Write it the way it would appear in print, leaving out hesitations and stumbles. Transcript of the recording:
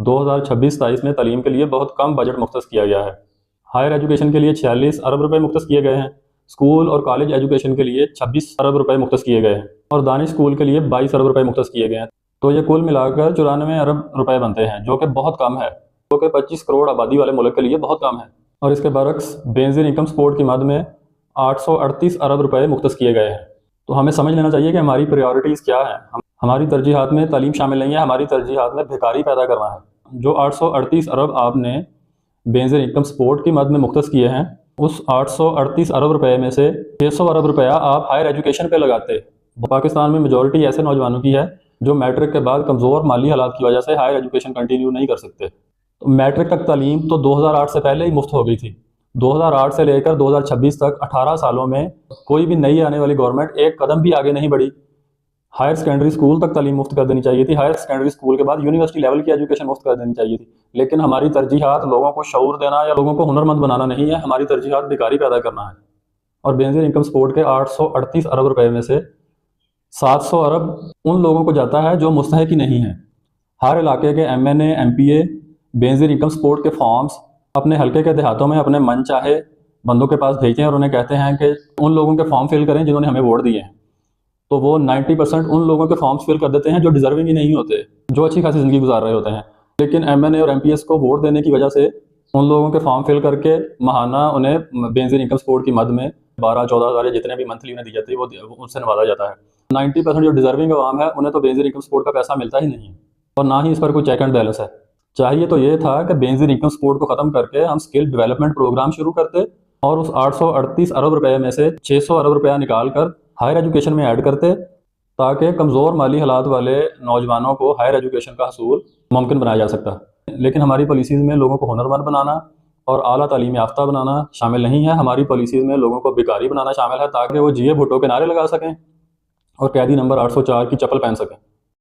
2026-27 میں تعلیم کے لیے بہت کم بجٹ مختص کیا گیا ہے۔ ہائر ایجوکیشن کے لیے 46 ارب روپے مختص کیے گئے ہیں، اسکول اور کالج ایجوکیشن کے لیے 26 ارب روپے مختص کیے گئے ہیں، اور دانش اسکول کے لیے 22 ارب روپے مختص کیے گئے ہیں۔ تو یہ کل ملا کر 94 ارب روپے بنتے ہیں، جو کہ بہت کم ہے، جو کہ 25 کروڑ آبادی والے ملک کے لیے بہت کم ہے۔ اور اس کے برعکس بینظیر انکم سپورٹ کی مد میں 838 ارب روپے مختص کیے گئے ہیں۔ تو ہمیں سمجھ لینا چاہیے کہ ہماری پریورٹیز کیا ہیں۔ ہماری ترجیحات میں تعلیم شامل نہیں ہے، ہماری ترجیحات میں بھکاری پیدا کرنا ہے۔ جو 838 ارب آپ نے بینظیر انکم سپورٹ کی مد میں مختص کیے ہیں، اس 838 ارب روپے میں سے 600 ارب روپیہ آپ ہائر ایجوکیشن پہ لگاتے۔ پاکستان میں میجورٹی ایسے نوجوانوں کی ہے جو میٹرک کے بعد کمزور مالی حالات کی وجہ سے ہائر ایجوکیشن کنٹینیو نہیں کر سکتے۔ میٹرک تک تعلیم تو 2008 سے پہلے ہی مفت ہو گئی تھی۔ 2008 سے لے کر 2026 تک 18 سالوں میں کوئی بھی نئی آنے والی گورنمنٹ ایک قدم بھی آگے نہیں بڑھی۔ ہائر سیکنڈری اسکول تک تعلیم مفت کر دینی چاہیے تھی، ہائر سیکنڈری اسکول کے بعد یونیورسٹی لیول کی ایجوکیشن مفت کر دینی چاہیے تھی، لیکن ہماری ترجیحات لوگوں کو شعور دینا یا لوگوں کو ہنرمند بنانا نہیں ہے، ہماری ترجیحات بھکاری پیدا کرنا ہے۔ اور بینظیر انکم سپورٹ کے 838 ارب روپے میں سے 700 ارب ان لوگوں کو جاتا ہے جو مستحق ہی نہیں ہیں۔ ہر علاقے کے ایم این اے، ایم پی اے بینظیر انکم سپورٹ کے فارمز اپنے حلقے کے دیہاتوں میں اپنے من چاہے بندوں کے پاس بھیجتے ہیں اور انہیں کہتے ہیں کہ ان لوگوں کے فارم فل کریں جنہوں نے ہمیں ووٹ دیے ہیں۔ تو وہ 90% ان لوگوں کے فارمز فل کر دیتے ہیں جو ڈیزرونگ ہی نہیں ہوتے، جو اچھی خاصی زندگی گزار رہے ہوتے ہیں، لیکن ایم این اے اور ایم پی ایس کو ووٹ دینے کی وجہ سے ان لوگوں کے فارم فل کر کے ماہانہ انہیں بینظیر انکم سپورٹ کی مد میں 12-14 ہزار جتنے بھی منتھلی انہیں دی جاتی ہے وہ ان سے نوازا جاتا ہے۔ 90% جو ڈیزرونگ عوام ہے انہیں تو بینظیر انکم سپورٹ کا پیسہ ملتا ہی نہیں ہے، اور نہ ہی اس پر کوئی چیک اینڈ بیلنس ہے۔ چاہیے تو یہ تھا کہ بینظیر انکم سپورٹ کو ختم کر کے ہم اسکل ڈیولپمنٹ پروگرام شروع کرتے اور اس 838 ارب روپے میں سے 600 ارب روپیہ نکال کر ہائر ایجوکیشن میں ایڈ کرتے، تاکہ کمزور مالی حالات والے نوجوانوں کو ہائر ایجوکیشن کا حصول ممکن بنایا جا سکتا۔ لیکن ہماری پالیسیز میں لوگوں کو ہنرمند بنانا اور اعلیٰ تعلیم یافتہ بنانا شامل نہیں ہے، ہماری پالیسیز میں لوگوں کو بھکاری بنانا شامل ہے، تاکہ وہ جیے بھٹو کے نعرے لگا سکیں اور قیدی نمبر 804 کی چپل پہن سکیں۔